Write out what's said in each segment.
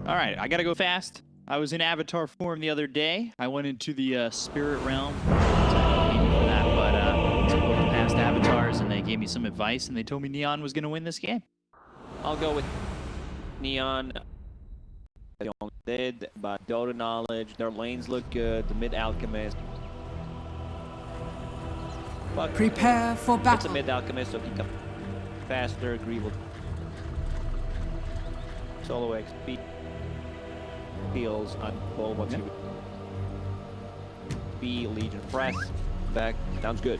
All right, I gotta go fast. I was in avatar form the other day. I went into the spirit realm. For that, but took a look at past avatars, and they gave me some advice, and they told me Neon was gonna win this game. I'll go with Neon. They only did, but Dota knowledge, their lanes look good. The mid alchemist. But prepare for battle. It's a mid alchemist, so he comes faster. Greeble. Solo XP feels unfull once you be Legion press back. Sounds good.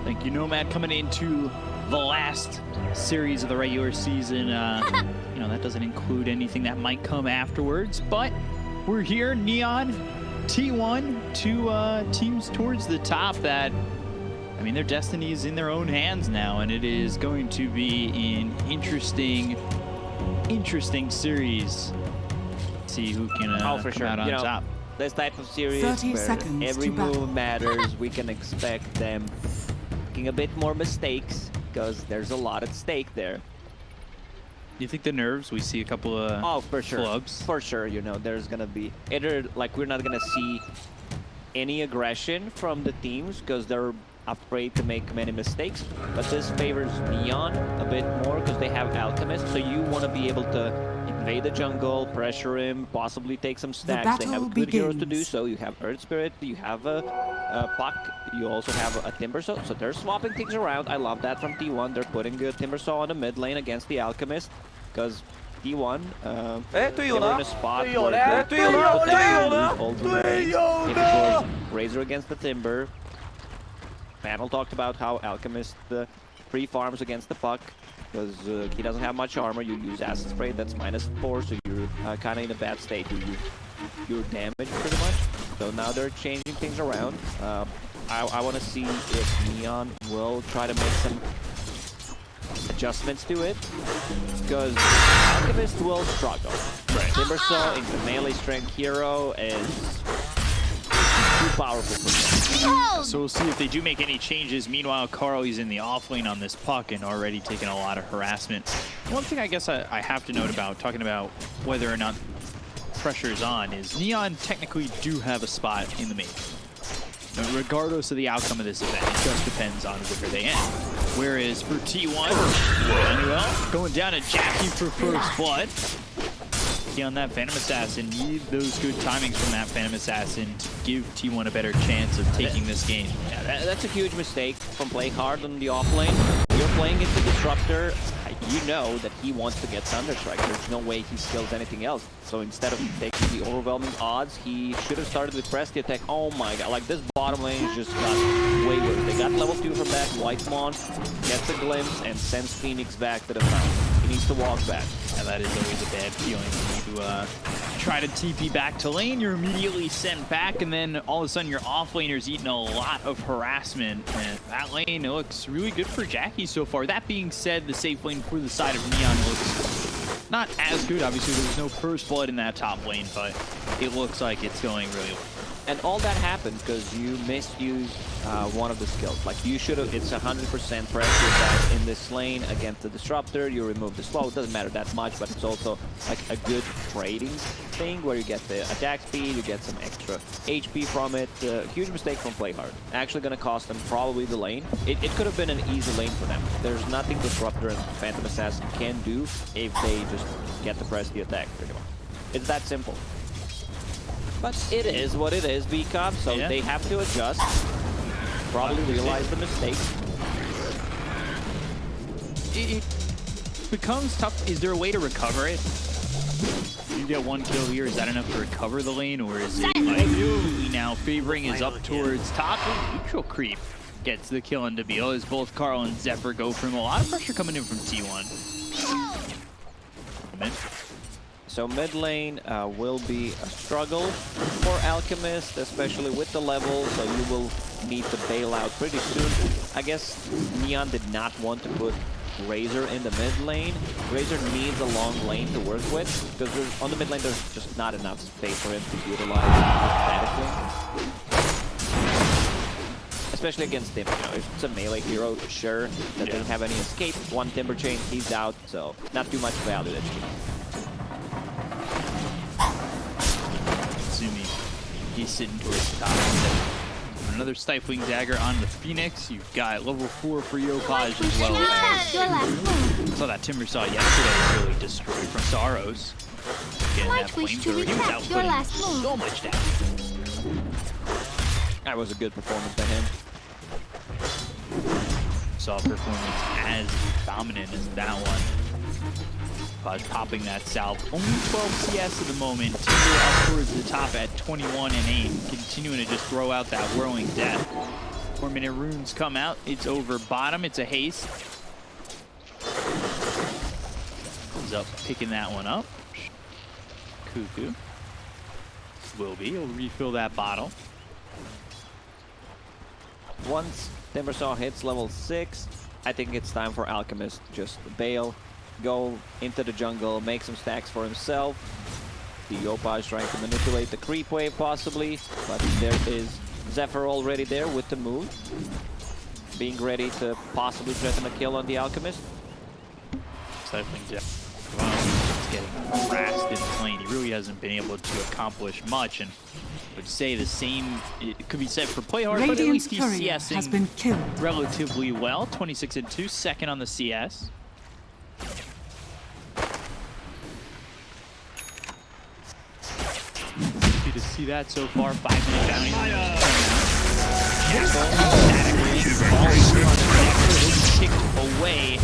Thank you, Nomad, coming into the last series of the regular season. You know, that doesn't include anything that might come afterwards, but we're here, Neon, T1, two teams towards the top that, I mean, their destiny is in their own hands now, and it is going to be an interesting series. See who can come out on top. This type of series where every move matters, we can expect them making a bit more mistakes because there's a lot at stake there. Do you think the nerves? We see a couple of for sure. flubs. For sure, you know, there's gonna be either like we're not gonna see any aggression from the teams because they're afraid to make many mistakes, but this favors Neon a bit more because they have Alchemist, so you want to be able to invade the jungle, pressure him, possibly take some stacks. They have good heroes to do so. You have Earth Spirit, you have a Puck, you also have a Timbersaw, so they're swapping things around. I love that from T1. They're putting good Timbersaw on the mid lane against the Alchemist because T1 they were in a spot where they could ultimate if it was Razor against the Timber. Panel talked about how Alchemist free farms against the Puck because he doesn't have much armor. You use Acid Spray, that's -4, so you're kind of in a bad state. You use pure damage pretty much. So now they're changing things around. I want to see if Neon will try to make some adjustments to it because Alchemist will struggle. Right. Timbersaw is a melee strength hero is too powerful for them. So we'll see if they do make any changes. Meanwhile, Carl is in the off lane on this Puck and already taking a lot of harassment. One thing I guess I have to note about talking about whether or not pressure is on is Neon technically do have a spot in the main. Now, regardless of the outcome of this event, it just depends on where they end. Whereas for T1, Manuel going down to Jackie for first blood. On that Phantom Assassin, need those good timings from that Phantom Assassin to give T1 a better chance of taking this game. Yeah, that's a huge mistake from playing hard on the off lane. You're playing into Disruptor, you know that he wants to get Thunderstrike. There's no way he skills anything else. So instead of taking the overwhelming odds, he should have started with press the attack. Oh my god, like this bottom lane just got way worse. They got level 2 from that. Whitemon gets a glimpse and sends Phoenix back to the front. He needs to walk back. And that is always a bad feeling when you try to TP back to lane. You're immediately sent back, and then all of a sudden your off laner's eating a lot of harassment. And that lane looks really good for Jackie so far. That being said, the safe lane for the side of Neon looks not as good. Obviously, there's no first blood in that top lane, but it looks like it's going really well. And all that happened because you misused one of the skills. Like you should have, it's 100% pressure that in this lane against the Disruptor, you remove the slow. It doesn't matter that much, but it's also like a good trading thing where you get the attack speed, you get some extra HP from it. Huge mistake from Playhard. Actually going to cost them probably the lane. It could have been an easy lane for them. There's nothing Disruptor and Phantom Assassin can do if they just get to press the attack pretty much. It's that simple. But it is what it is, VCOP, so they have to adjust. Probably realize the mistake. It becomes tough. Is there a way to recover it? You get one kill here, is that enough to recover the lane, or is it like completely now favoring is up towards top? Neutral creep gets the kill into Beal as both Carl and Zephyr go from a lot of pressure coming in from T1. So mid lane will be a struggle for Alchemist, especially with the level, so you will need to bail out pretty soon. I guess Neon did not want to put Razor in the mid lane. Razor needs a long lane to work with, because on the mid lane there's just not enough space for him to utilize static lane. especially against Timber. You know, if it's a melee hero, sure, that doesn't have any escape. One Timber Chain, he's out, so not too much value that you Assuming he's sitting towards the top. Another Stifling Dagger on the Phoenix. You've got level 4 for Yopaj as well as saw that Timber Saw yesterday really destroyed from Saros. Getting that flamethrower. He was outputting so much damage. That was a good performance by him. Saw performance as dominant as that one. Paj popping that salve. Only 12 CS at the moment. Timber up towards the top at 21 and 8. Continuing to just throw out that whirling death. 4-minute runes come out. It's over bottom. It's a haste. He's up picking that one up. Cuckoo. Will be. He'll refill that bottle. Once Timbersaw hits level 6, I think it's time for Alchemist to just bail, go into the jungle, make some stacks for himself. The Yopaj trying to manipulate the creep wave possibly, but there is Zephyr already there with the move, being ready to possibly threaten a kill on the Alchemist. Stifling Death. He's getting harassed in the lane. He really hasn't been able to accomplish much, and I would say the same it could be said for Playhard, but at least he's CSing has been killed relatively well. 26 and 2, second on the CS. Happy to see that so far. 5-minute bounty. Kicked away.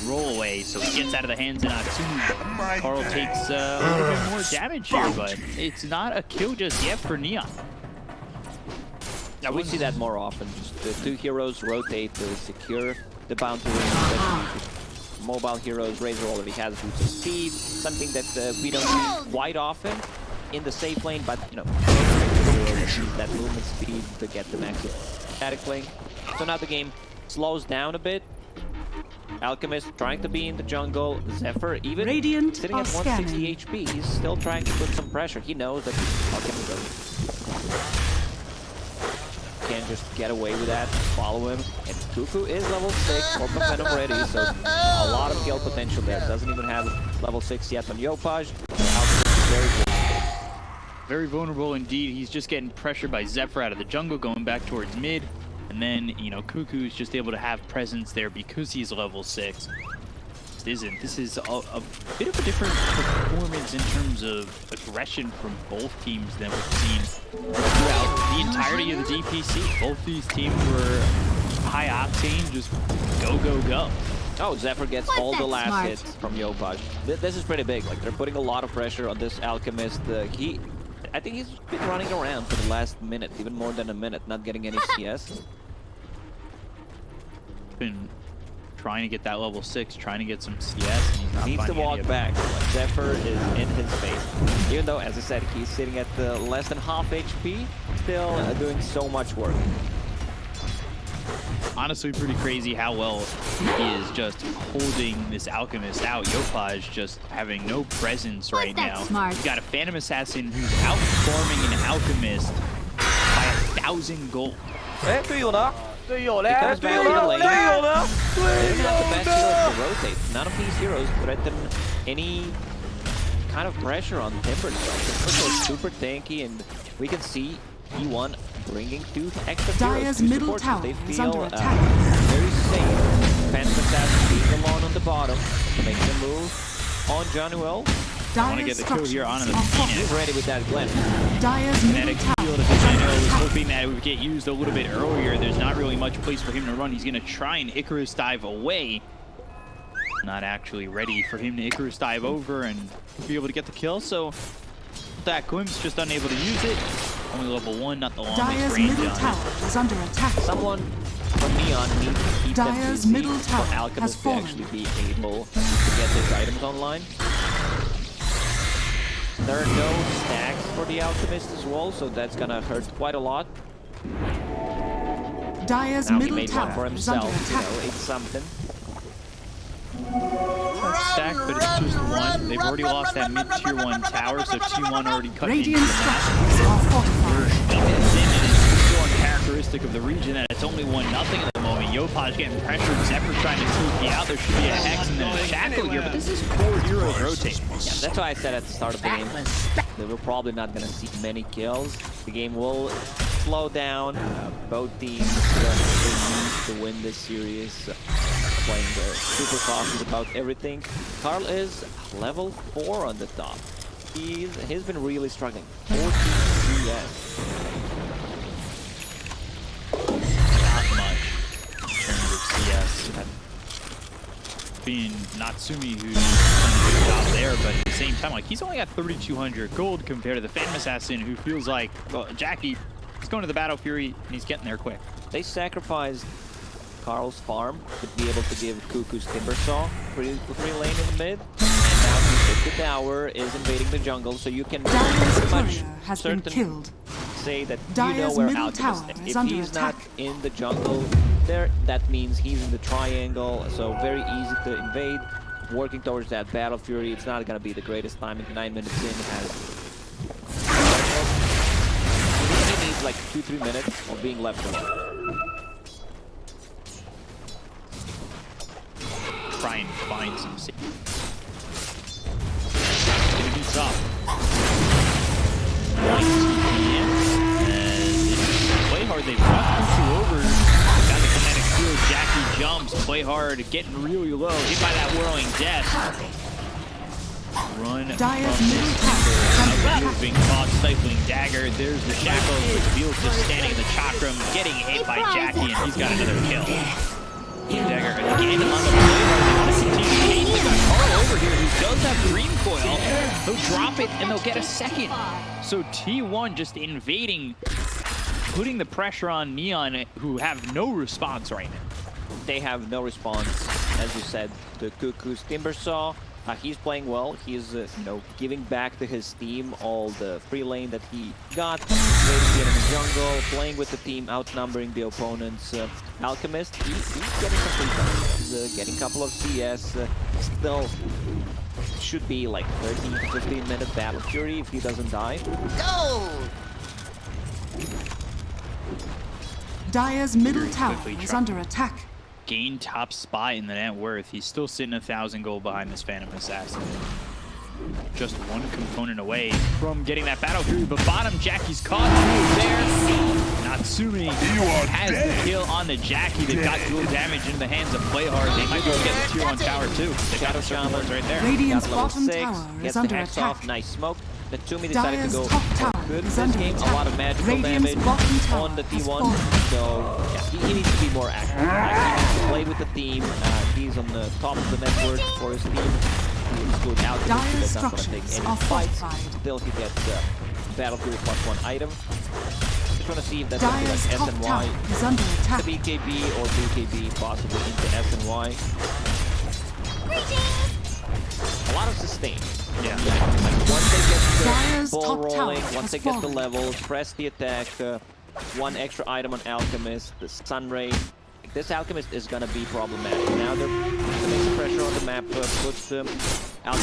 Roll away, so he gets out of the hands of Natsumu. Carl takes a little bit more damage here, but it's not a kill just yet for Neon. Now we see that more often. Just the two heroes rotate to secure the bounty ring, especially just mobile heroes. Razor already has boots of speed, something that we don't see quite often in the safe lane, but you know, that movement speed to get the max static lane. So now the game slows down a bit. Alchemist trying to be in the jungle. Zephyr even Radiant sitting at 160 HP. He's still trying to put some pressure. He knows that Alchemist can't just get away with that. Follow him. And Cuckoo is level 6 or Phantom ready, so a lot of kill potential there. Doesn't even have level 6 yet on Yopaj. Alchemist is very good. Very vulnerable indeed. He's just getting pressured by Zephyr out of the jungle, going back towards mid. And then, you know, Cuckoo's just able to have presence there because he's level 6. This is a bit of a different performance in terms of aggression from both teams than we've seen throughout the entirety of the DPC. Both these teams were high octane, just go, go, go. Oh, Zephyr gets all the last hits from Yopaj. This is pretty big. Like, they're putting a lot of pressure on this Alchemist. I think he's been running around for the last minute, even more than a minute, not getting any CS. Been trying to get that level 6, trying to get some CS, and he's not needs to walk back. Zephyr is in his face. Even though, as I said, he's sitting at less than half HP, still doing so much work. Honestly, pretty crazy how well he is just holding this Alchemist out. Yopaj just having no presence right now. You've got a Phantom Assassin who's outperforming an Alchemist by 1,000 gold. He comes back to the lane. They don't have the best heroes to rotate. None of these heroes threaten any kind of pressure on Timber. Timber is super tanky, and we can see E1 bringing 2 extra heroes, 2 supports. They feel very safe. Phantom Assassin being alone on the bottom, makes a move on Johnny. I want to get the kill here on the Phoenix. He's ready with that Glen. Kinetic field of Daniel was hoping that it would get used a little bit earlier. There's not really much place for him to run. He's going to try and Icarus dive away. Not actually ready for him to Icarus dive over and be able to get the kill. So that glimpse, just unable to use it. Only level 1, not the longest range on it. Is under attack. Someone from Neon needs to keep them busy for Alchemist to actually be able to get his items online. There are no stacks for the Alchemist as well, so that's gonna hurt quite a lot. Dire's now middle he made one for tower is under himself, you attack. know, it's something. Stack, but it's just 1. They've already lost that mid-tier 1 tower, so T1 already cut into the Radiant map. structures are fortified. And it's so uncharacteristic of the region that it's only 1-0 at the moment. Yopaj getting pressured, Zephyr trying to TP out. There should be a Hex and then a Shackle here, but this is 4 heroes rotating. Yeah, that's why I said at the start of the game that we're probably not going to see many kills. The game will slow down. Both teams need to win this series. Playing super cautious about everything. Carl is level 4 on the top. He's been really struggling. 14 CS. Not much in terms of CS. Being Natsumi who's done a good job there, but at the same time, like, he's only got 3,200 gold compared to the Phantom Assassin, who feels like, well, Jackie is going to the Battle Fury and he's getting there quick. They sacrificed Carl's farm to be able to give Cuckoo's Timbersaw free lane in the mid. And now he took the tower, is invading the jungle, so you can pretty much say that you know where Alchemist is. If he's not in the jungle there, that means he's in the triangle, so very easy to invade. Working towards that Battle Fury, it's not going to be the greatest timing. 9 minutes in, it has... He needs like 2-3 minutes of being left alone. Try and find some safety. Gonna be tough. Play hard, they brought Cuckoo over. Got the kinetic field, Jackie jumps, play hard, getting really low, hit by that whirling death. Run from this being caught, stifling dagger. There's the shackle, with Field just standing in the chakram, getting hit by Jackie, and he's got another kill. Dagger again on the play hard. They want to continue chasing. Got Carl over here who does have green foil. They'll drop it and they'll get a second. So T1 just invading, putting the pressure on Neon, who have no response right now. They have no response, as you said. The Cuckoo's Timbersaw, he's playing well. He's you know, giving back to his team all the free lane that he got. Waiting in the jungle, playing with the team, outnumbering the opponents. Alchemist, he's getting some free time. He's getting a couple of CS. Still should be like 13 to 15 minute Battle Fury if he doesn't die. Go! Dire's middle tower is under attack. Gain top spot in the net worth. He's still sitting 1,000 gold behind this Phantom Assassin. Just one component away from getting that Battle Fury, but bottom, Jackie's caught there. Natsumi has the kill on the Jackie. They've got dual damage in the hands of Playhard. They might be able to get the tier 1 tower too. They've got the Shamans right there. Radiant's bottom tower is under attack. Off. Nice smoke. Natsumi decided to go good is this game. A lot of magical damage on the T1. So yeah, he needs to be more active. He needs to play with the team. He's on the top of the network for his team. He's good out. He's not going to take any fights. Still, he gets Battle Fury +1 item. Just want to see if that's something like SNY, the BKB or BKB possibly into SNY. A lot of sustain. Yeah. Like once they get the Dire's ball top rolling, tower once they get the levels, press the attack, one extra item on Alchemist, the Sunray. This Alchemist is going to be problematic. Now they're putting some pressure on the map, puts Alchemist in a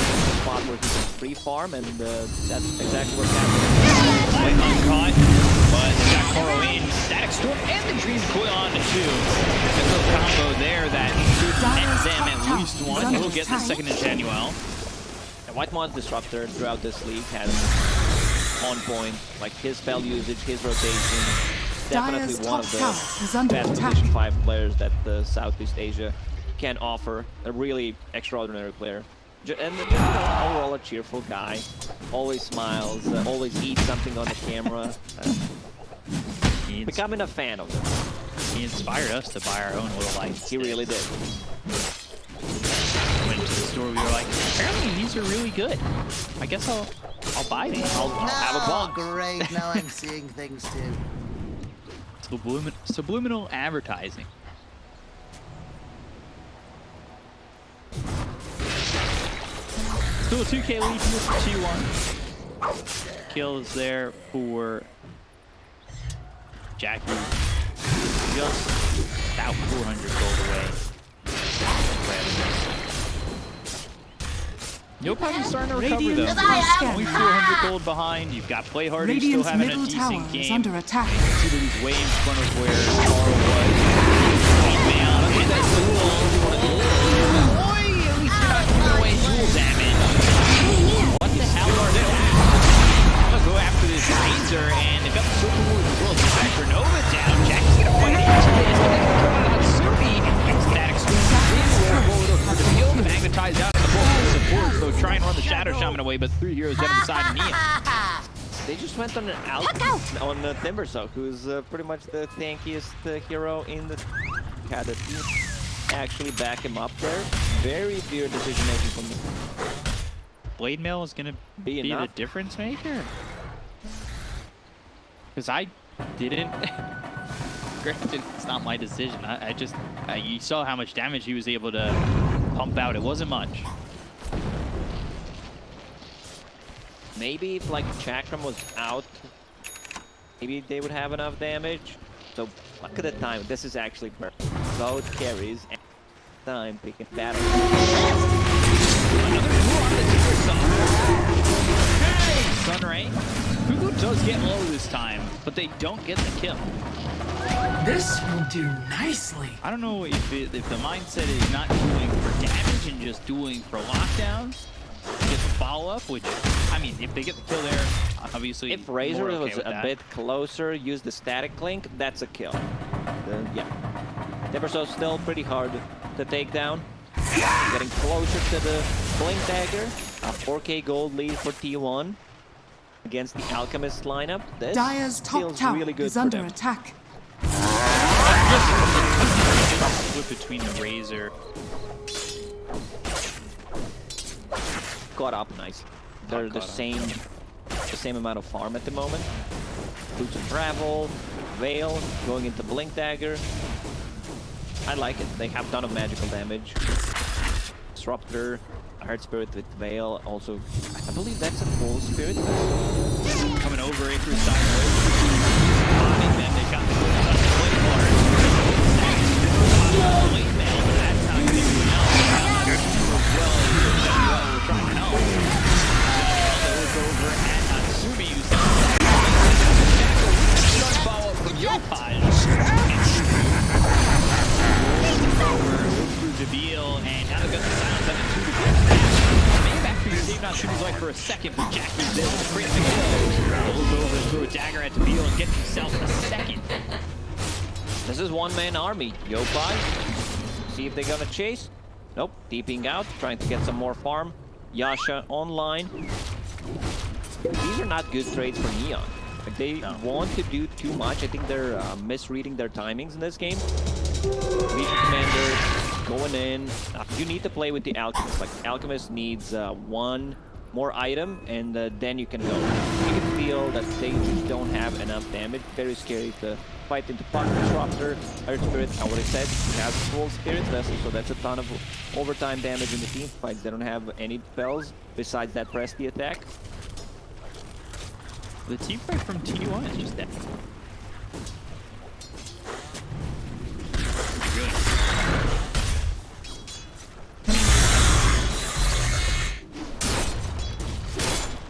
spot where he can free farm, and that's exactly what's happening. Quite uncaught, but they got Koro in. Static Storm and the Dream Coil on the 2. A little combo there that should net them at least one. We'll get the second Enjanuel. And Whitemon's Disruptor throughout this league has on point, like his spell usage, his rotation. Definitely one of the best Division 5 players that Southeast Asia can offer. A really extraordinary player. And just overall a cheerful guy. Always smiles, always eats something on the camera. Becoming a fan of him. He inspired us to buy our own little lights. He really did. Went to the store, we were like, apparently these are really good. I guess I'll buy these. I'll have a box. Great, now I'm seeing things too. Subliminal advertising. Still a 2K lead here for T1. Kills there for Jackie. Just about 400 gold away. Nopa's starting to recover Radiant's though. top Only scanner. 400 gold behind. You've got Play Hard who's still Radiant's having a middle tower decent is game. under attack. See that he's way in front of where Carl was. Oh man, look at that duel. Boy, at least you're not giving away duel damage. What the hell are they? I'm gonna go after this Razor, and they've got the Silver Wars as well. It's back for Nova down. Jack's gonna fight into this, but then come out on Sumi. It's that exclusive win. Roll over the field, magnetized out on the board for support. So try and run the Shadow Shaman away, but 3 heroes get on the side of Neon. They just went on an out on Timbersock, who's pretty much the tankiest hero in the team. Actually back him up there. Very weird decision making from the Blade Mail is gonna be the difference maker. Because I didn't. Granted, it's not my decision. You saw how much damage he was able to pump out. It wasn't much. Maybe if like Chakram was out, maybe they would have enough damage. So look at the time. This is actually perfect. Both carries and time picking battle. Another duel on the Timbersaw. Hey, Sunray. Kuku does get low this time, but they don't get the kill. This will do nicely. I don't know if the mindset is not dueling for damage and just dueling for lockdowns. Get the follow-up, which, I mean, if they get the kill there, obviously. If Razor okay was a bit closer, use the static link, that's a kill. Yeah. Timbersoul's still pretty hard to take down. Getting closer to the Blink Dagger. A 4k gold lead for T1 against the Alchemist lineup. This Dire's top feels tower really good is for under them. attack. Split between the Razor. Caught up nice. They're the same amount of farm at the moment. Boots of Travel, Veil, going into Blink Dagger. I like it. They have a ton of magical damage. Disruptor, Heart Spirit with Veil. Also, I believe that's a full Spirit. Coming over, Acre's side away. And then they got the Blade Card. Blade Mail, but that's how you do it now. Well, we're trying to help. Look over at Natsumi, who's the follow-up from Yopaj. Through Deville, and now they've got the silence on the 2 maybe back for your Dave Natsumi's life for a second, but Jackie's there to create the kill. Rolls over and throw a dagger at Deville and gets himself a second. This is one-man army. Yopaj. See if they're gonna chase. Nope. Deeping out, trying to get some more farm. Yasha online. These are not good trades for Neon. Like they want to do too much. I think they're misreading their timings in this game. Legion Commander going in. You need to play with the Alchemist. Like Alchemist needs one more item, and then you can go. You can feel that they just don't have enough damage. Very scary to fight into Pocket Disruptor, Earth Spirit. I would have said he has a full Spirit Vessel, so that's a ton of overtime damage in the team fights. They don't have any spells besides that Presty attack. The team fight from T1 is just dead.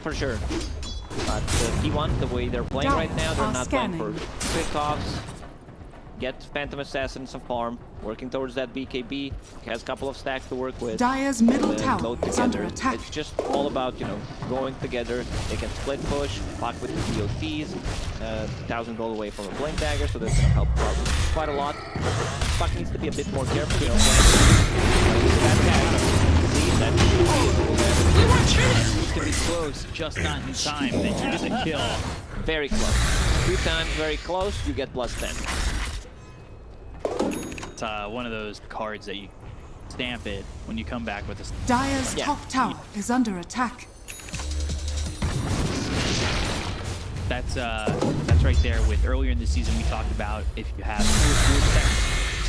For sure. But T1, the way they're playing right now, they're not playing for quick offs. Get Phantom Assassin some farm, working towards that BKB. Has a couple of stacks to work with. Dire's middle tower is under attack. It's just all about, you know, going together. They can split push, block with the DOTs, 1,000 gold away from a Blink Dagger, so that's gonna help quite a lot. Puck needs to be a bit more careful, you know. He can be close, just not in time. Then you get the kill. Very close. 2 times very close, you get +10. It's one of those cards that you stamp it when you come back with a... Dire's top tower is under attack. That's right there with earlier in the season we talked about if you have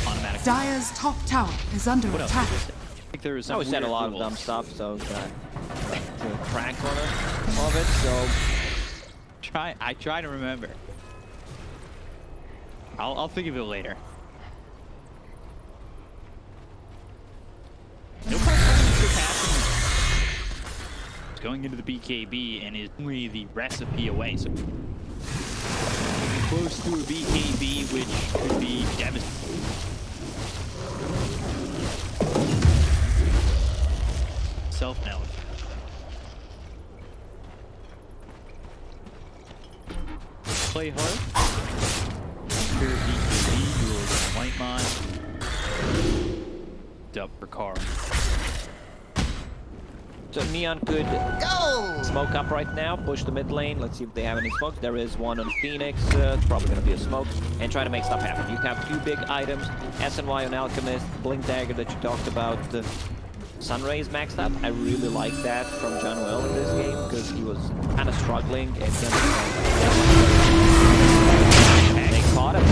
automatic. Dire's top tower is under attack. I think there was some we said a lot of dumb stuff, so to crack on of it, so I try to remember. I'll think of it later. going into the BKB and is only the recipe away. So close to a BKB, which could be devastating. Self-knowledge. Play hard. Here BKB, duel White Mon. Dub for Carl. So Neon could Go! smoke up right now, push the mid lane. Let's see if they have any smokes. There is one on Phoenix. It's probably going to be a smoke. And try to make stuff happen. You have two big items. SNY on Alchemist, Blink Dagger that you talked about. The Sunrays maxed up. I really like that from John Well in this game because he was kind of struggling. And then they caught him.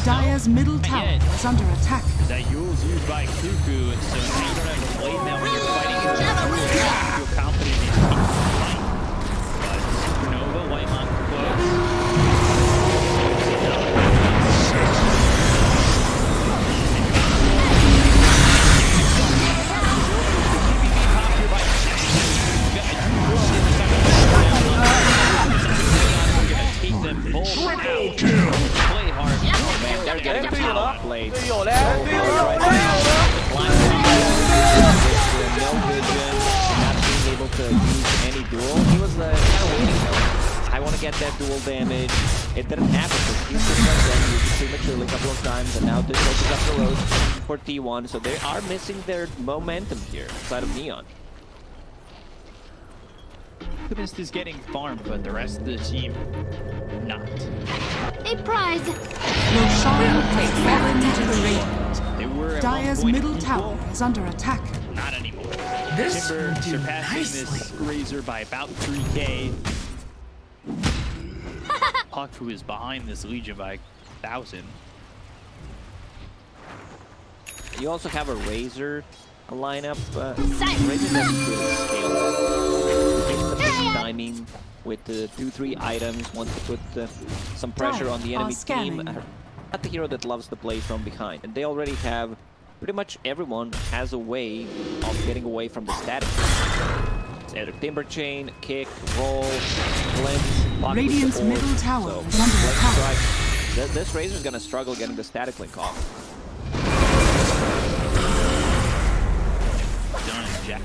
Dire's middle tower is under attack. That Yule's used by Cuckoo, so now you don't have to blade now when you're fighting your Yule. You feel confident in your fight. But Supernova, Whitemon close. Take them both out. Play hard. Man, they're getting outplayed. No vision, not being able to use any duel. He was kind of waiting. I want to get that duel damage. It didn't happen because he's just like that. He used prematurely a couple of times, and now this opens up the road for T1. So they are missing their momentum here inside of Neon. Alchemist is getting farmed, but the rest of the team not. A prize. Roshan has fallen to the radiant. They were at Dire's one point middle equal. tower is under attack. Not anymore. This Timber will do surpassing nicely. this Razor by about 3K. Puck, who is behind this Legion by 1,000. You also have a Razor lineup. Silence. Razor doesn't really scale. Takes the big timing with the 2-3 items, wants to put some pressure on the enemy team. Not the hero that loves to play from behind. And they already have, pretty much everyone has a way of getting away from the static. It's either Timber Chain, Kick, Roll, Glimpse, Block with the Radiant's orb. middle tower So, is under Blink attack. Strike. This Razor's gonna struggle getting the static link off. Done, Jack.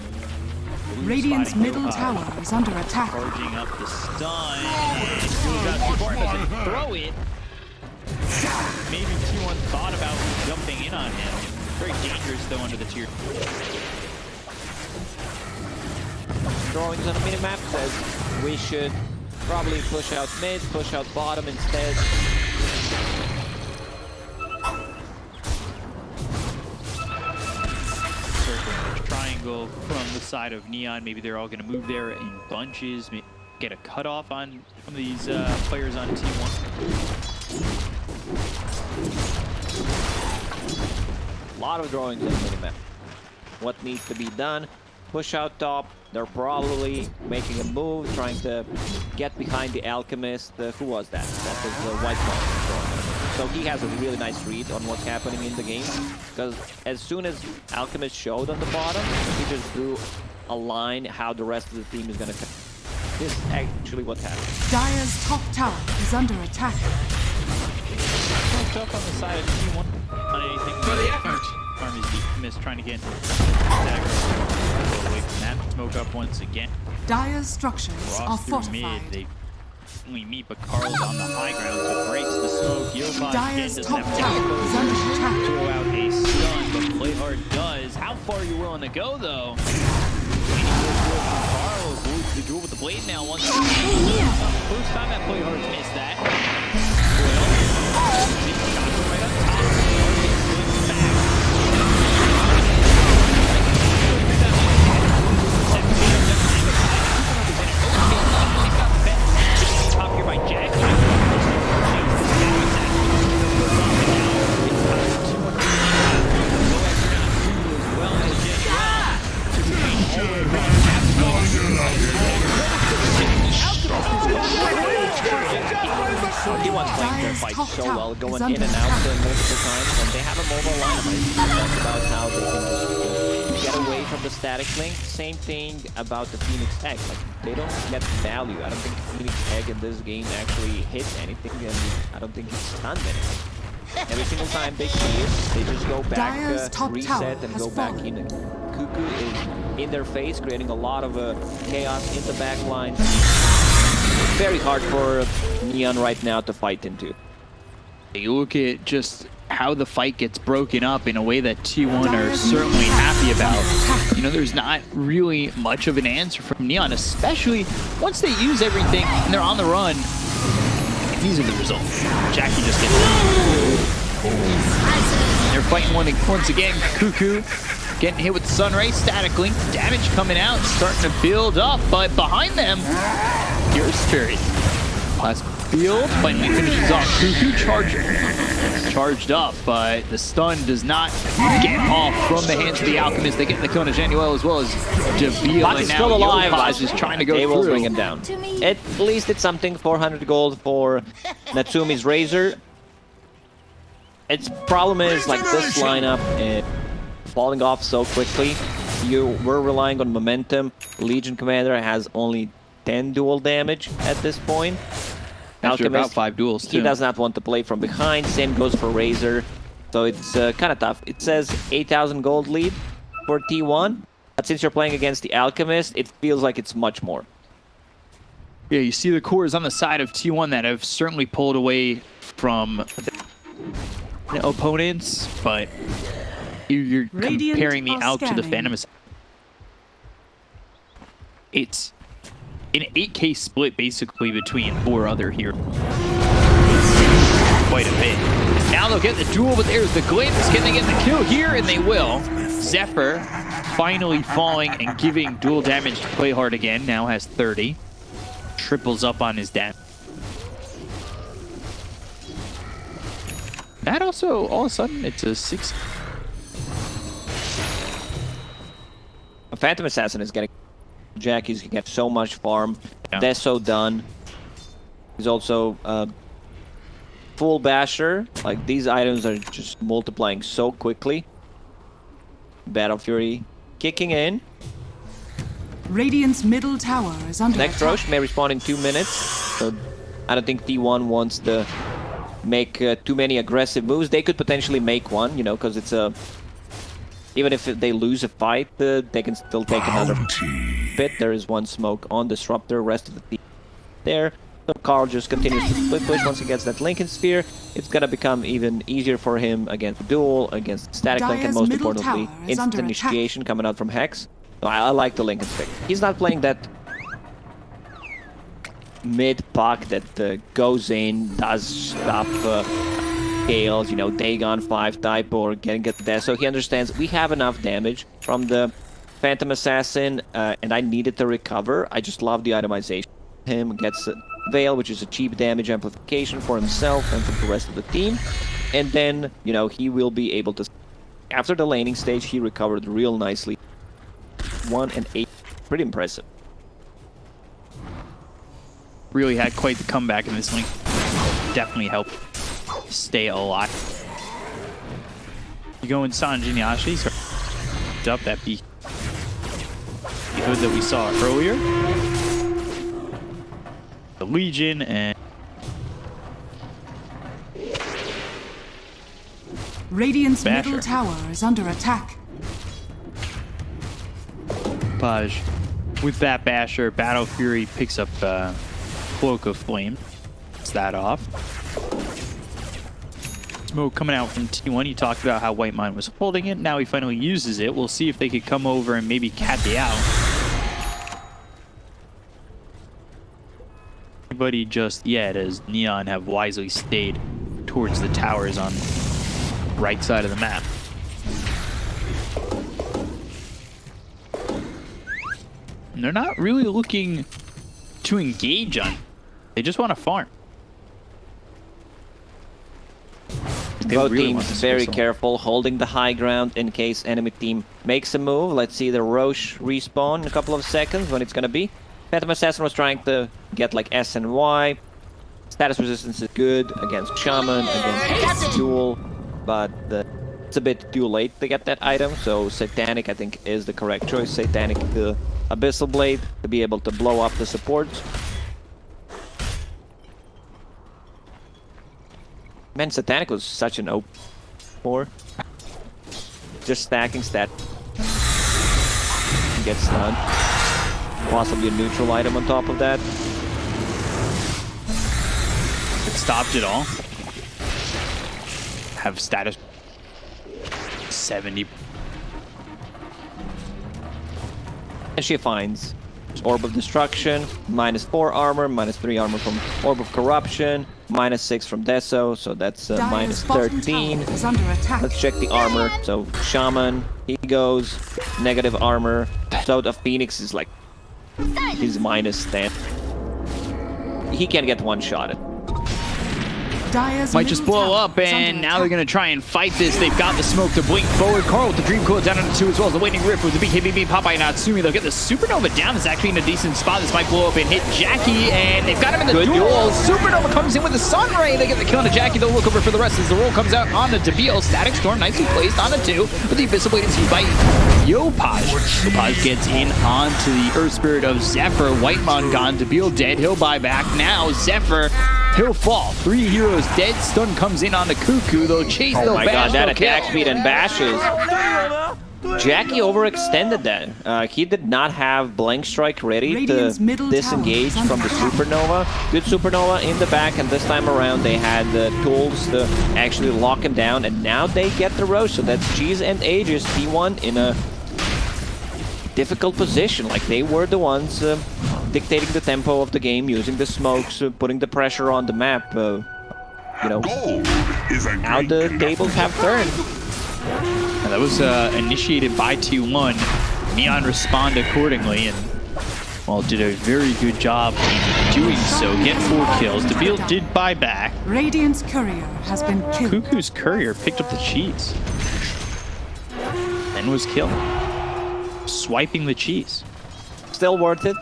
Radiant's Spotting middle Yoha. tower is under attack. Charging up the stun. And Jules out too far, doesn't throw it. Maybe T1 thought about jumping in on him. Very dangerous though under the tier. Drawings on the minimap says we should probably push out mid, push out bottom instead. Circle triangle from the side of Neon. Maybe they're all going to move there in bunches. Get a cutoff on some of these players on T1. A lot of drawings on the minimap. What needs to be done? Push out top. They're probably making a move, trying to get behind the Alchemist. Who was that? That was the White Mon. So he has a really nice read on what's happening in the game. Because as soon as Alchemist showed on the bottom, he just drew a line how the rest of the team is going to... This is actually what happened. Dire's top tower is under attack. Up on the side of T1 on anything. For the effort. Army's missed trying to get dagger. Away from that. Smoke up once again. Dire's structures are Ross through fortified. mid. They only meet, but Carl's on the high ground, so breaks the smoke. Yoba again Dire's doesn't top have tower is under attack. throw out a stun, but play hard does. How far are you willing to go, though? Waiting for a duel from Carl. Avoids the duel with the blade now. Once again. First time that play hard's missed that. He was playing their fight so well, going in and out multiple times, and they have a mobile lineup. I talked about how they can just get away from the static link. Same thing about the Phoenix Egg. Like, they don't get value. I don't think Phoenix Egg in this game actually hits anything, and I don't think it's stunned anything. Every single time they see it, they just go back, reset, and go back in. Cuckoo is in their face, creating a lot of chaos in the back line. It's very hard for Neon right now to fight into. You look at just how the fight gets broken up in a way that T1 are certainly happy about. You know, there's not really much of an answer from Neon, especially once they use everything and they're on the run. These are the results. Jackie just gets They're fighting once again. Cuckoo getting hit with the Sun Ray, static link, damage coming out, starting to build up, but behind them, here's Spirit. Plasma Field finally finishes off. Cuckoo charged up, but the stun does not get off from the hands of the Alchemist. They get the kill on Januel as well as Jabil, Bot and is now still alive. Yopaz is trying to go they will through. bring him down. At least it's something. 400 gold for Natsumi's Razor. Its problem is, like, this lineup falling off so quickly. We're relying on momentum. Legion Commander has only 10 dual damage at this point. After about 5 duels, too. He does not want to play from behind. Same goes for Razor. So it's kind of tough. It says 8,000 gold lead for T1. But since you're playing against the Alchemist, it feels like it's much more. Yeah, you see the cores on the side of T1 that have certainly pulled away from the opponents, but you're comparing the Alch to the Phantom. It's an 8K split basically between 4 other heroes. Quite a bit. Now they'll get the duel, but there's the glimpse. Can they get the kill here? And they will. Zephyr finally falling and giving dual damage to Play Hard again. Now has 30. Triples up on his damage. That also, all of a sudden, it's a 6. A Phantom Assassin is getting... Jackie's can get so much farm. Yeah. Deso done. He's also full basher. Like, these items are just multiplying so quickly. Battle Fury kicking in. Radiant's middle tower is under Next attack. Roche may respawn in 2 minutes. So I don't think T1 wants to make too many aggressive moves. They could potentially make one, you know, because it's a... Even if they lose a fight, they can still take another bit. There is one smoke on Disruptor, rest of the team there. So Carl just continues to split push. Once he gets that Lincoln Sphere, it's gonna become even easier for him against Duel, against Static Link, and most importantly, instant initiation coming out from Hex. So I like the Lincoln Sphere. He's not playing that mid puck that goes in, does stuff, scales, you know, Dagon 5 type, or get there. So he understands we have enough damage from the Phantom Assassin, and I needed to recover. I just love the itemization. Him gets Veil, which is a cheap damage amplification for himself and for the rest of the team. And then, you know, he will be able to... After the laning stage, he recovered real nicely. 1 and 8. Pretty impressive. Really had quite the comeback in this link. Definitely helped stay alive. You go in Sanjin Yashi, so up that beak. The hood that we saw earlier. The Legion and Radiant's Basher. middle tower is under attack. Paj. With that Basher, Battle Fury picks up Cloak of Flame. Gets that off. Smoke coming out from T1. You talked about how White Mine was holding it. Now he finally uses it. We'll see if they could come over and maybe cat the out. Anybody just yet, as Neon have wisely stayed towards the towers on the right side of the map. And they're not really looking to engage on. They just want to farm. Both teams very careful, holding the high ground in case enemy team makes a move. Let's see the Roche respawn in a couple of seconds when it's gonna be. Phantom Assassin was trying to get like S and Y. Status resistance is good against Shaman, against Duel, but it's a bit too late to get that item, so Satanic I think is the correct choice. Satanic, the Abyssal Blade, to be able to blow up the supports. Man, Satanic was such an OP 4. Just stacking stat. Gets stunned. Possibly a neutral item on top of that. It stopped it all. Have status 70. And she finds Orb of Destruction, -4 armor, -3 armor from Orb of Corruption, -6 from Deso, so that's Dire's bottom -13. tower is under attack. Let's check the armor. So Shaman, he goes negative armor. So the Phoenix is like, he's -10. He can get one-shotted. Dire's Might just middle blow tower up, is and under now they're attack. going to try and fight this. They've got the smoke to blink forward. Carl with the Dream Coil down on 2 as well as the Waiting Rift with the BKB, Popeye, Natsumi. They'll get the Supernova down. It's actually in a decent spot. This might blow up and hit Jackie, and they've got him in the Good duel. duel. Supernova comes in with the Sun Ray. They get the kill on Jackie. They'll look over for the rest as the roll comes out on the Debil. Static Storm nicely placed on the 2, but the Abyssal Blade is used by Yopaj. Yopaj gets in onto the Earth Spirit of Zephyr. Whitemon gone. Debil dead. He'll buy back. Now Zephyr, he'll fall. 3 heroes dead. Stun comes in on the Cuckoo. They'll chase. Oh They'll my bash. god, that they'll kill. attack speed and bashes. Jackie overextended that. He did not have Blank Strike ready Radiant's to middle disengage tower is from the under attack. Supernova. Good Supernova in the back, and this time around they had the tools to actually lock him down, and now they get the Roche. So that's Cheese and Aegis T1 in a difficult position. Like, they were the ones dictating the tempo of the game, using the smokes, putting the pressure on the map. You know, now the tables have turned. And that was initiated by T1. Neon responded accordingly, and well, did a very good job in doing so. Get 4 kills. Debil did buy back. Radiant's courier has been killed. Cuckoo's courier picked up the cheese, then was killed, swiping the cheese. Still worth it.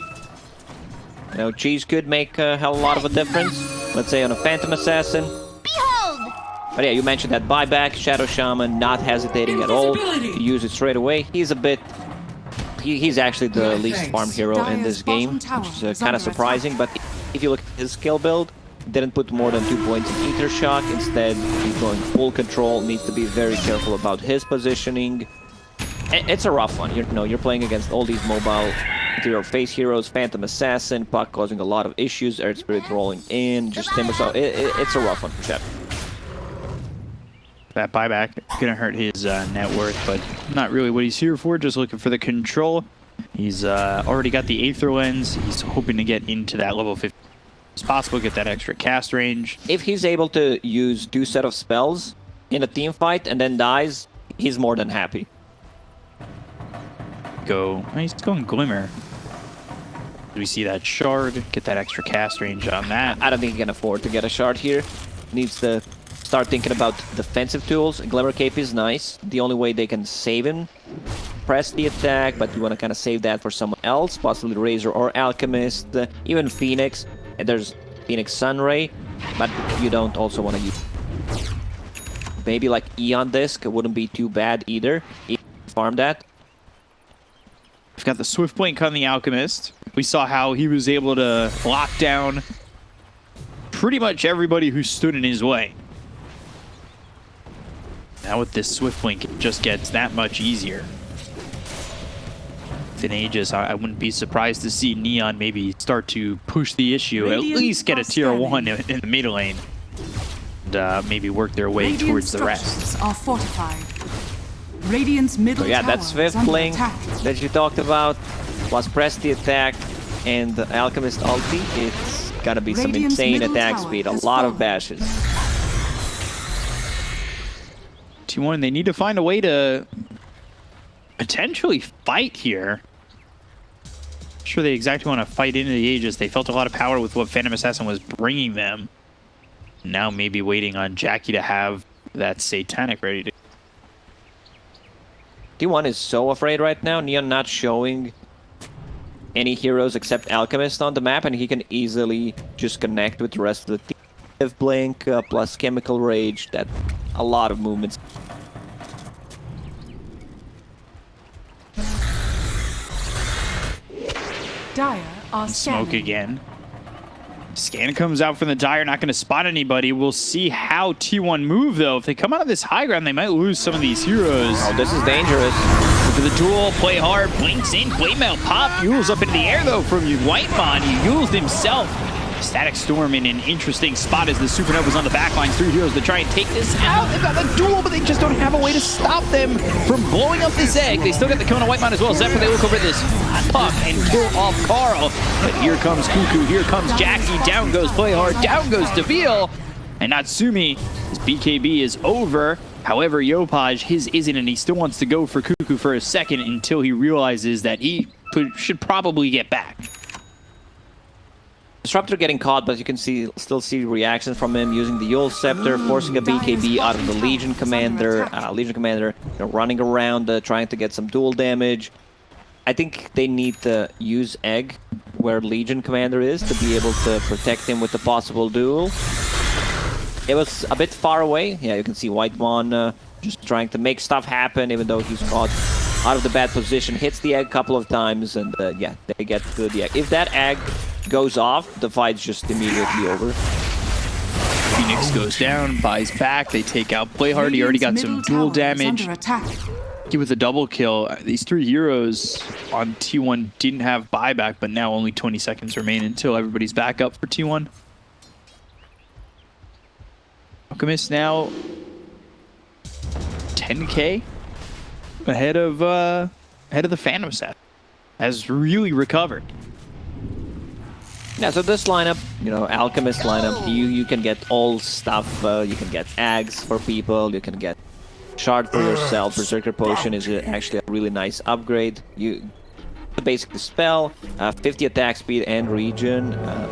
You know, Cheese could make a hell of a lot of a difference. Let's say on a Phantom Assassin. Behold! But yeah, you mentioned that buyback. Shadow Shaman not hesitating at all to use it straight away. He's a bit... He's actually the least farm hero in this game, which is kind of surprising. But if you look at his skill build, didn't put more than 2 points in Ether Shock. Instead, he's going full control. Needs to be very careful about his positioning. It's a rough one. You're playing against all these mobile interior face heroes, Phantom Assassin, Puck causing a lot of issues, Earth Spirit rolling in, just Timber. So it's a rough one for Shep. That buyback gonna hurt his net worth, but not really what he's here for. Just looking for the control. He's already got the Aether Lens. He's hoping to get into that level 50 as possible, get that extra cast range. If he's able to use 2 set of spells in a team fight and then dies, he's more than happy. He's going Glimmer. We see that shard, get that extra cast range on that. I don't think he can afford to get a shard here. Needs to start thinking about defensive tools. Glimmer Cape is nice. The only way they can save him, press the attack, but you want to kind of save that for someone else, possibly Razor or Alchemist, even Phoenix. And there's Phoenix Sunray, but you don't also want to use... Maybe like Eon Disc wouldn't be too bad either. Farm that. We've got the Swift Blink on the Alchemist. We saw how he was able to lock down pretty much everybody who stood in his way. Now with this Swift Blink, it just gets that much easier. With an Aegis, I wouldn't be surprised to see Neon maybe start to push the issue, at least get a tier 1 in the mid lane, and maybe work their way Radiant towards the rest. structures are fortified. Radiant's middle So yeah, tower that is Swift under Blink attack. that you talked about, plus press the attack and the Alchemist ulti, it's gotta be some Radiant's insane middle attack tower speed, a has lot of fallen. bashes. T1, they need to find a way to potentially fight here. Not sure they exactly want to fight into the Aegis. They felt a lot of power with what Phantom Assassin was bringing them. Now maybe waiting on Jackie to have that Satanic ready to... T1 is so afraid right now. Neon not showing any heroes except Alchemist on the map, and he can easily just connect with the rest of the team. Blink plus Chemical Rage, that a lot of movements. Dire are Smoke scanning. again. Scan comes out from the Dire, not going to spot anybody. We'll see how T1 move, though. If they come out of this high ground, they might lose some of these heroes. Oh, this is dangerous. For the duel, play hard, blinks in, blade mail pop, Yules up into the air, though, from Whitemon. He Yules himself. Static Storm in an interesting spot as the Supernova's on the backline. 3 heroes to try and take this out. They've got the duel, but they just don't have a way to stop them from blowing up this egg. They still got the kill on Whitemon as well. Zephyr, they look over this puck and kill off Carl. But here comes Cuckoo, here comes Jackie. Down goes Play Hard, down goes Deville. And Natsumi, his BKB is over. However, Yopaj, his isn't, and he still wants to go for Cuckoo for a second until he realizes that he should probably get back. Disruptor getting caught, but you can still see reactions from him using the Yule Scepter, forcing a BKB out of the Legion Commander. Running around, trying to get some dual damage. I think they need to use Egg where Legion Commander is to be able to protect him with the possible duel. It was a bit far away. Yeah, you can see Whitemon just trying to make stuff happen, even though he's caught out of the bad position. Hits the egg a couple of times, and yeah, they get to the egg. If that egg goes off, the fight's just immediately over. Phoenix goes down, buys back, they take out Play Hard. He already got some dual damage. He with a double kill. These 3 heroes on T1 didn't have buyback, but now only 20 seconds remain until everybody's back up for T1. Alchemist now 10k ahead of the Phantom set. Has really recovered. Yeah, so this lineup, you know, Alchemist lineup, you can get all stuff. You can get Ags for people, you can get Shard for yourself. Berserker Potion is actually a really nice upgrade. Basic Dispel, 50 attack speed and regen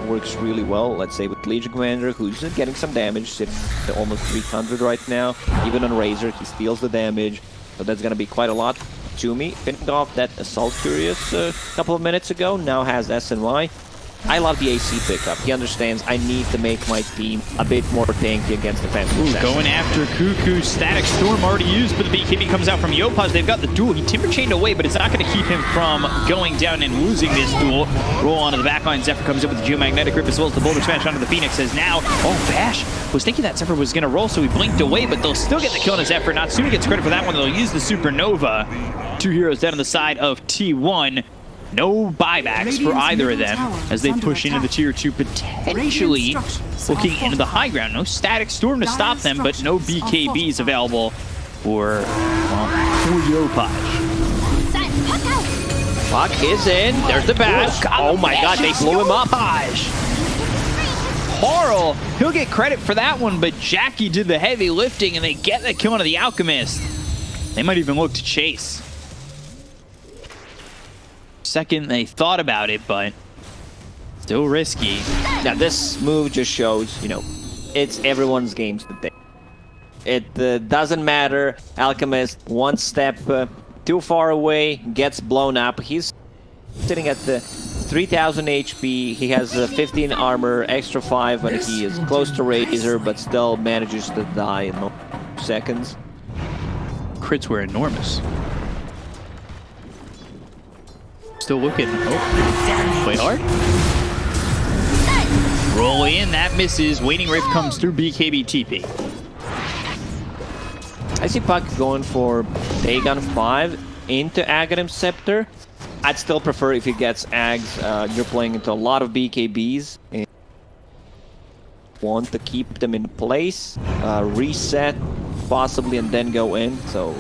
works really well. Let's say with Legion Commander, who's getting some damage, sitting at almost 300 right now. Even on Razor, he steals the damage, so that's gonna be quite a lot. Toomey, finishing off that Assault Furious a couple of minutes ago, now has SNY. I love the AC pickup. He understands I need to make my team a bit more tanky against the Phantom Assassin. Going after Cuckoo. Static Storm already used, but the BKB comes out from Yopaj. They've got the duel. He Timber Chained away, but it's not going to keep him from going down and losing this duel. Roll onto the backline. Zephyr comes in with the Geomagnetic Rip as well as the Boulder Smash onto the Phoenix. As now, oh, Bash was thinking that Zephyr was going to roll, so he blinked away, but they'll still get the kill on Zephyr. Natsumi gets credit for that one. They'll use the Supernova. 2 heroes down on the side of T1. No buybacks for either of them as they push into the tier 2, potentially looking into the high ground. No Static Storm to stop them, but no BKBs available for, well, for Yopaj. Puck is in. There's the bash. Oh my god, they blew him up. Carl, he'll get credit for that one, but Jackie did the heavy lifting and they get the kill onto the Alchemist. They might even look to chase. Second, they thought about it, but still risky. Now, this move just shows, you know, it's everyone's games today. It doesn't matter. Alchemist, one step too far away, gets blown up. He's sitting at the 3000 HP. He has 15 armor, extra 5 when he is close to Razor, but still manages to die in seconds. Crits were enormous. Still looking. Oh, play hard. Roll in, that misses. Waiting Rift comes through BKB TP. I see Puck going for Dagon 5 into Aghanim Scepter. I'd still prefer if he gets Ags. You're playing into a lot of BKBs. And want to keep them in place, reset possibly, and then go in. So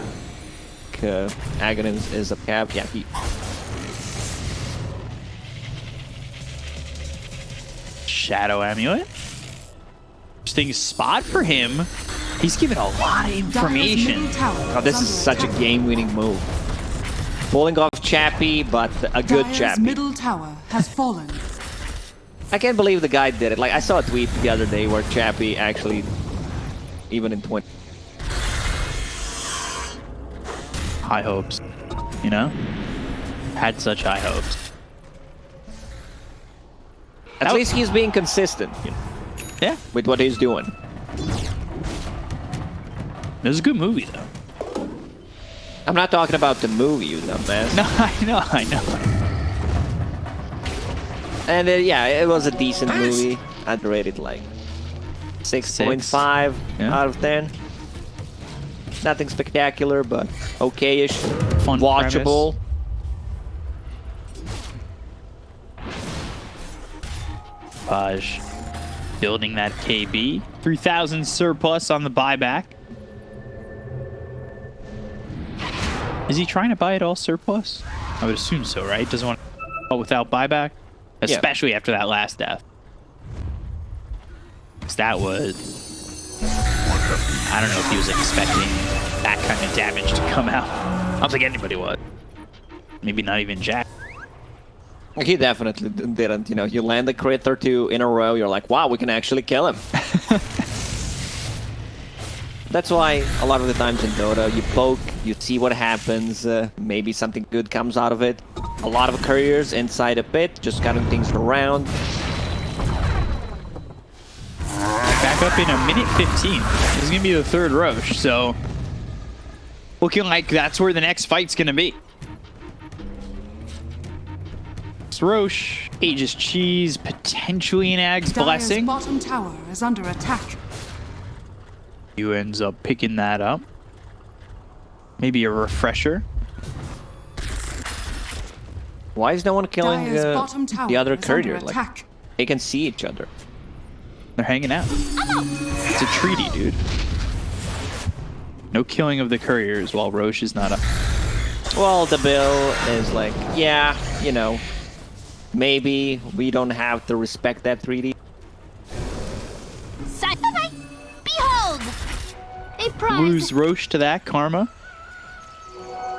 Aghanim is a cap. Yeah, Shadow Amulet. Interesting spot for him. He's given a lot of information. Oh, this is such a game-winning move. Pulling off Chappie, but a good Chappie. Middle tower has fallen. I can't believe the guy did it. Like, I saw a tweet the other day where Chappie actually, even in 20. High hopes, you know? Had such high hopes. At least he's being consistent, you know, yeah, with what he's doing. It was a good movie, though. I'm not talking about the movie, you dumbass. No, I know. And yeah, it was a decent movie. I'd rate it like 6.5 out of 10. Nothing spectacular, but okay-ish. Fun watchable. Paj building that KB. 3,000 surplus on the buyback. Is he trying to buy it all surplus? I would assume so, right? Doesn't want to without buyback, especially after that last death. 'Cause that was, I don't know if he was expecting that kind of damage to come out. I don't think anybody would. Maybe not even Jack. He definitely didn't. You know, you land a crit or two in a row, you're like, wow, we can actually kill him. That's why a lot of the times in Dota, you poke, you see what happens, maybe something good comes out of it. A lot of couriers inside a pit, just cutting things around. Back up in a minute 15. This is going to be the third Roche, so looking like that's where the next fight's going to be. Roche, Aegis Cheese, potentially an Ag's Blessing. Bottom tower is under attack. He ends up picking that up. Maybe a refresher. Why is no one killing the other courier? Like, they can see each other. They're hanging out. It's a treaty, dude. No killing of the couriers while Roche is not up. Well, the bill is like, yeah, you know, maybe we don't have to respect that treaty. Behold! A prize! Lose Roche to that, Karma.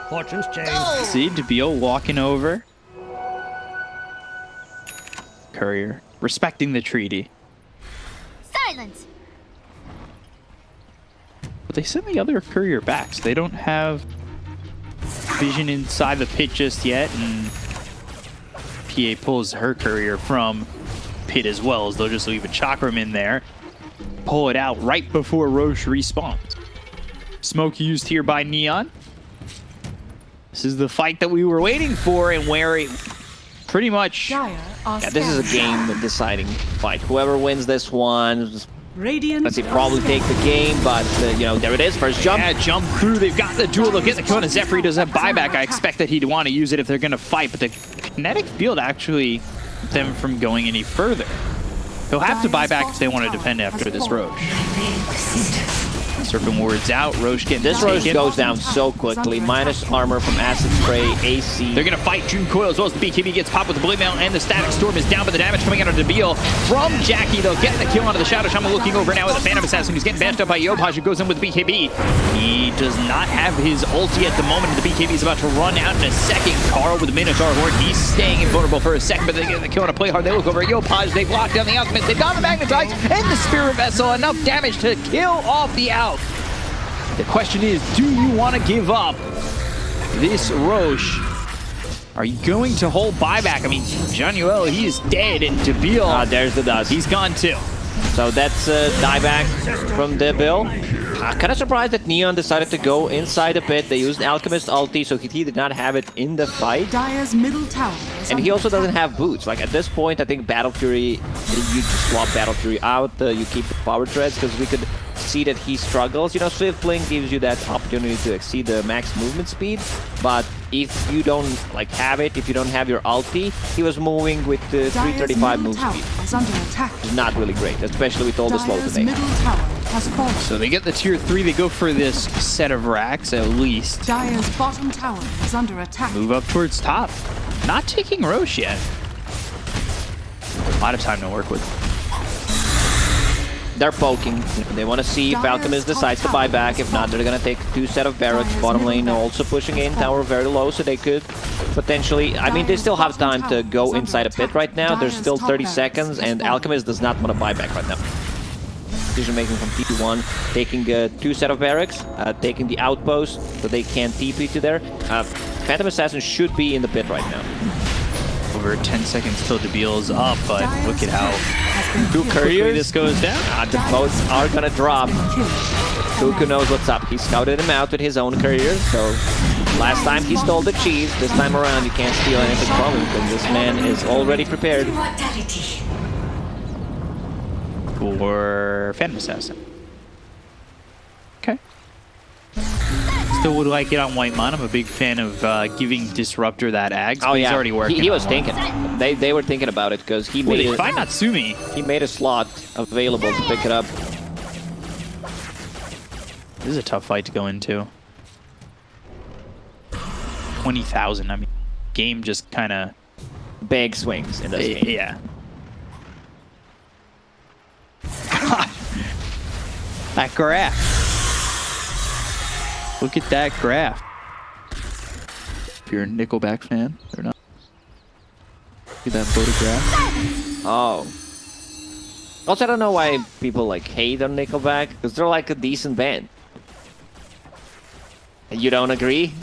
Fortune's change. See, Debil walking over. Courier, respecting the treaty. Silence! But they sent the other courier back, so they don't have vision inside the pit just yet, and PA pulls her courier from pit as well, as they'll just leave a Chakram in there. Pull it out right before Roche respawns. Smoke used here by Neon. This is the fight that we were waiting for, and where it pretty much... Yeah, this is a game-deciding fight. Whoever wins this one, let's see, probably take the game, but, you know, there it is, first jump. Yeah, jump through, they've got the duel, they'll get the kill, and Zephyr does have buyback. I expect that he'd want to use it if they're going to fight, but the kinetic field actually kept them from going any further. They'll have to buy back if they want to defend after this Roche. Serpent wards out, Roche getting this Roche goes down so quickly. Minus armor from Acid Spray, AC. They're going to fight June Coil as well as the BKB gets popped with the Blade Mail, and the Static Storm is down, but the damage coming out of Debil from Jackie. They'll get the kill onto the Shadow Shaman, looking over now with the Phantom Assassin, who's getting bashed up by Yopaj, who goes in with the BKB. He does not have his ulti at the moment. The BKB is about to run out in a second. Carl with the Minotaur Horde. He's staying invulnerable for a second, but they get the kill on a play hard. They look over at Yopaj. They've locked down the Alchemist. They've got the Magnetize and the Spirit Vessel. Enough damage to kill off the Alch. The question is, do you want to give up this Roche? Are you going to hold buyback? I mean, Januel, he is dead, and Debil, there's the dust. He's gone too. So that's dieback from Debil. Kind of surprised that Neon decided to go inside a pit. They used Alchemist ulti, so he did not have it in the fight. Dire's middle tower. And he also doesn't have boots. Like, at this point, I think Battle Fury, you just swap Battle Fury out, you keep the power treads, because we could see that he struggles. You know, Swift Link gives you that opportunity to exceed the max movement speed, but if you don't like have it, if you don't have your ulti, he was moving with the 335 move speed. It's not really great, especially with all the slow today. So they get the tier 3, they go for this set of racks at least. Dire's bottom tower is under attack. Move up towards top. Not taking Roche yet. A lot of time to work with. They're poking. They want to see if Alchemist decides to buy back. If not, they're going to take 2 set of barracks. Bottom lane also pushing in. Tower very low, so they could potentially... I mean, they still have time to go inside a pit right now. There's still 30 seconds, and Alchemist does not want to buy back right now. Decision making from T1, taking 2 set of barracks, taking the outpost, so they can't TP to there. Phantom Assassin should be in the pit right now. Over 10 seconds till Debil is up, but look at how Two couriers. this goes down. The boats are gonna drop. Cuckoo knows what's up. He scouted him out with his own career, so last time he stole the cheese. This time around, you can't steal anything from him because this man is already prepared. For Phantom Assassin. Okay. Still would like it on Whitemon. I'm a big fan of giving Disruptor that Ags. Oh yeah, he's already working. He was on thinking. They were thinking about it because he made it. Find Natsumi. He made a slot available to pick it up. This is a tough fight to go into. 20,000. I mean, game just kind of Big swings in this game. Yeah. God, that graph. Look at that graph. If you're a Nickelback fan or not. Look at that photograph. Oh. Also, I don't know why people like hate on Nickelback because they're like a decent band. You don't agree?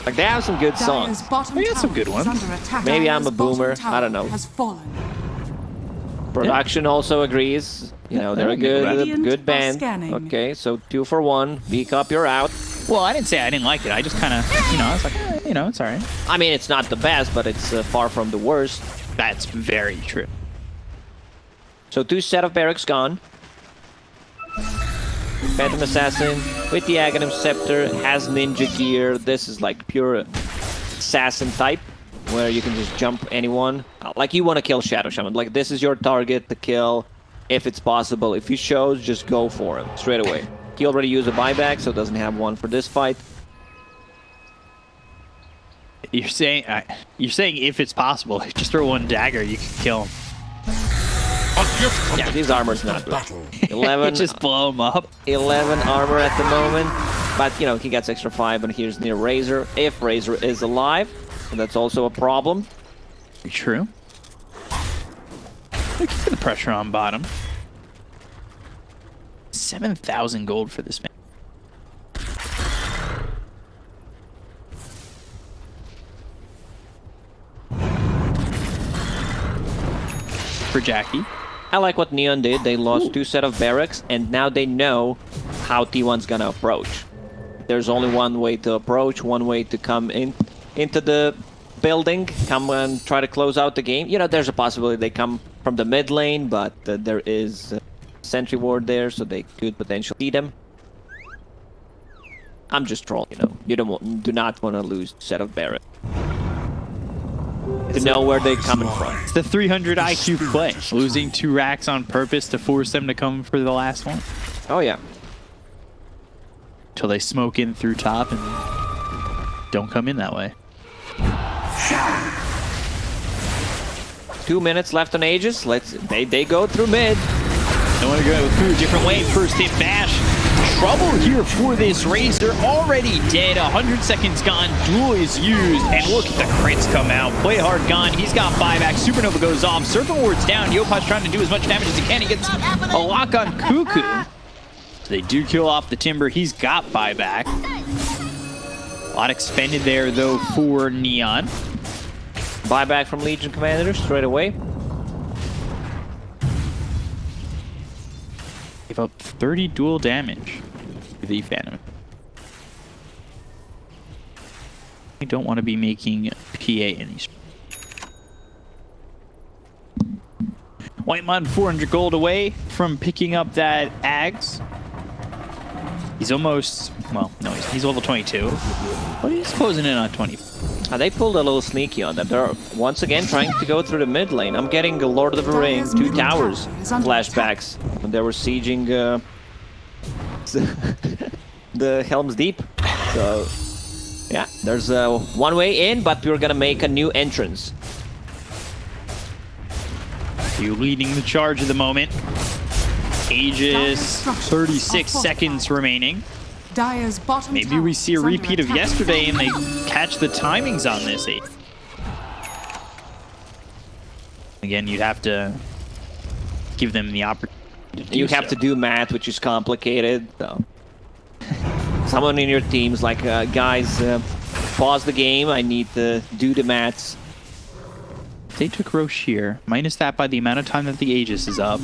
Like they have some good songs. We got some good ones. Maybe I'm a boomer. I don't know. Production also agrees. You know, they're a good band. Okay, so 2 for 1. Beak up, you're out. Well, I didn't say I didn't like it. I just kind of, I was like, it's all right. I mean, it's not the best, but it's far from the worst. That's very true. So 2 set of barracks gone. Phantom Assassin with the Aghanim Scepter has ninja gear. This is like pure assassin type, where you can just jump anyone. Like you want to kill Shadow Shaman. Like this is your target to kill if it's possible. If he shows, just go for him straight away. He already used a buyback, so doesn't have one for this fight. You're saying if it's possible, just throw one dagger, you can kill him. Yeah, his armor's not good. 11. Just blow him up. 11 armor at the moment, but he gets extra 5, and here's near Razor. If Razor is alive, that's also a problem. True. Look at the pressure on bottom. 7,000 gold for this man. For Jackie. I like what Neon did. They lost 2 set of barracks, and now they know how T1's gonna approach. There's only one way to approach, one way to come into the building, come and try to close out the game. There's a possibility they come from the mid lane, but there is sentry ward there, so they could potentially see them. I'm just trolling, You do not want to lose set of barracks. To know where they're coming from. It's the 300 IQ play. Losing 2 racks on purpose to force them to come for the last one. Oh, yeah. Till they smoke in through top and don't come in that way. 2 minutes left on Aegis. They go through mid. They want to go through a different way. First hit bash. Trouble here for this Razor. Already dead. 100 seconds gone. Duel is used. And look at the crits come out. Play hard gone. He's got buyback. Supernova goes off. Serpent Ward's down. Yopat's trying to do as much damage as he can. He gets a lock on Cuckoo. So they do kill off the Timber. He's got buyback. A lot expended there, though, for Neon. Buyback from Legion Commander straight away. Give up 30 dual damage to the Phantom. I don't want to be making PA in these. Whitemon 400 gold away from picking up that Ags. He's almost, well, no, he's level 22. But he's closing in on 20. They pulled a little sneaky on them. They're once again trying to go through the mid lane. I'm getting a Lord of the Ring 2 towers flashbacks when they were sieging the Helm's Deep. So, yeah, there's one way in, but we're gonna make a new entrance. You leading the charge at the moment. Aegis, 36 seconds remaining. Maybe we see a repeat of yesterday and they catch the timings on this. Again, you'd have to give them the opportunity. You have to do math, which is complicated. So. Someone in your team's like, guys, pause the game. I need to do the maths. They took Roche here. Minus that by the amount of time that the Aegis is up.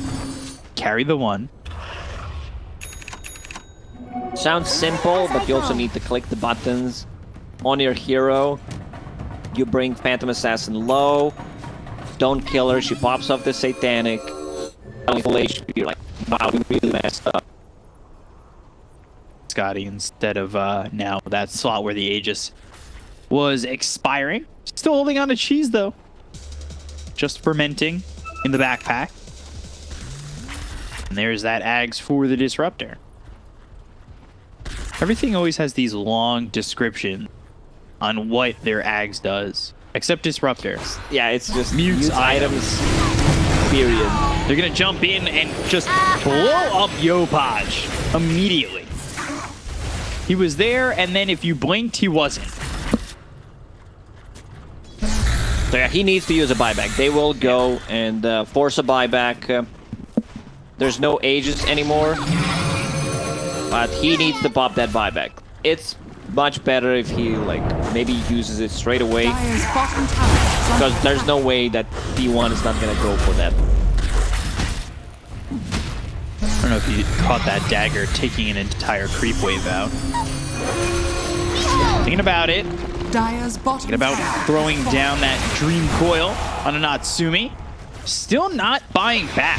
Carry the 1. sounds simple, but you also need to click the buttons on your hero. You bring Phantom Assassin low. Don't kill her. She pops off the Satanic. Full HP. You're like, wow, we really messed up. Scotty instead of now that slot where the Aegis was expiring. Still holding on to cheese though. Just fermenting in the backpack. And there's that Ags for the Disruptor. Everything always has these long descriptions on what their Ags does. Except Disruptor. Yeah, it's just Mutes items, period. They're gonna jump in and just blow up Yopaj immediately. He was there, and then if you blinked, he wasn't. So yeah, he needs to use a buyback. They will go and force a buyback. There's no Aegis anymore, but he needs to pop that buyback. It's much better if he like maybe uses it straight away, Dire's bottom tower is under because there's no way that T1 is not gonna go for that. I don't know if you caught that dagger taking an entire creep wave out. Thinking about it. Dire's bottom Thinking about tower throwing has down fallen. that Dream Coil on a Natsumi. Still not buying back.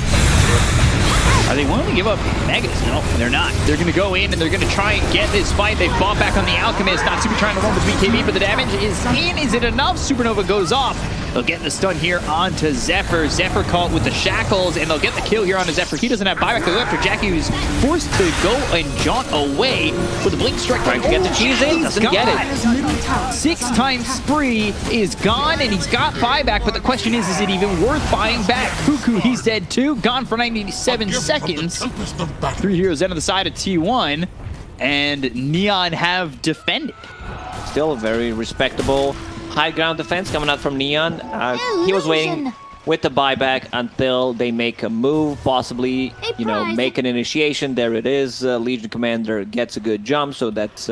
Are they willing to give up Megas? No, they're not. They're going to go in and they're going to try and get this fight. They fought back on the Alchemist. Natsumi trying to run with BKB, but the damage is in. Is it enough? Supernova goes off. They'll get the stun here onto Zephyr. Zephyr caught with the shackles, and they'll get the kill here onto Zephyr. He doesn't have buyback. They go after Jackie, who's forced to go and jaunt away with the Blink Strike. Trying to get the cheese in, doesn't get it. Dire's middle tower. 6-time spree is gone, and he's got buyback, but the question is it even worth buying back? Cuckoo, he's dead too, gone for 97 seconds. 3 heroes out of the side of T1, and Neon have defended. Still a very respectable high ground defense coming out from Neon. He was waiting with the buyback until they make a move, possibly, you know, make an initiation. There it is. Legion Commander gets a good jump, so that's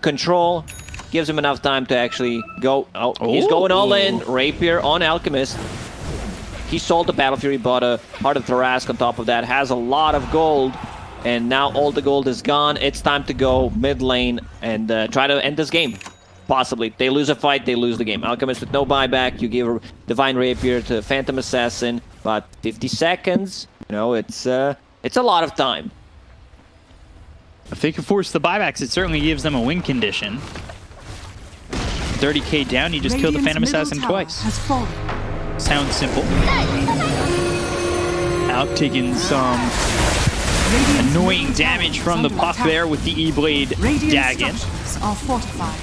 control. Gives him enough time to actually go. Oh, he's going all in. Rapier on Alchemist. He sold the Battle Fury, bought a Heart of Thrask on top of that. Has a lot of gold, and now all the gold is gone. It's time to go mid lane and try to end this game. Possibly. They lose a fight, they lose the game. Alchemist with no buyback. You give a Divine Rapier to Phantom Assassin, but 50 seconds. You know, it's a lot of time. If they can force the buybacks, it certainly gives them a win condition. 30k down, you just kill the Phantom Radiant's middle Assassin tower twice. has fallen. Sounds simple. Out taking some Radiant's annoying middle damage tower from is the under puck attack. there with the E-Blade Radiant Dagon. structures are fortified.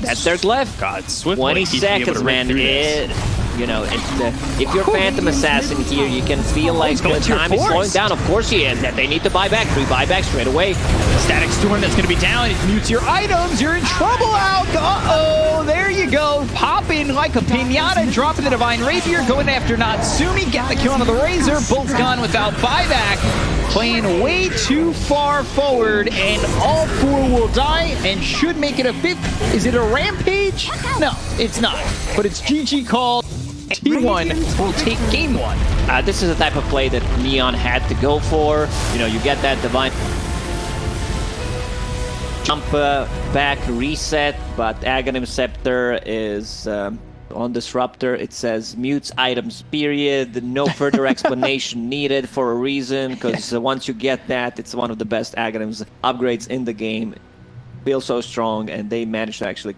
That's their left. God, Swift 20 needs to be able seconds, to rip man. through this. You know, if you're Phantom Assassin here, you can feel like the going to your time is slowing forest. down. Of course he is. That they need to buy back. 3 buybacks straight away. Static Storm that's going to be down. It mutes your items. You're in trouble out. Uh-oh. There you go. Popping like a pinata. Dropping the Divine Rapier. Going after Natsumi. Get the kill onto the Razor. Both gone without buyback. Playing way too far forward. And all 4 will die and should make it a 5th. Is it a rampage? No, it's not. But it's GG called. T1 will take game 1. This is the type of play that Neon had to go for. You know, you get that Divine jump back, reset, but Aghanim Scepter is on Disruptor. It says mutes items, period. No further explanation needed for a reason, because once you get that, it's one of the best Aghanim's upgrades in the game. Feels so strong, and they managed to actually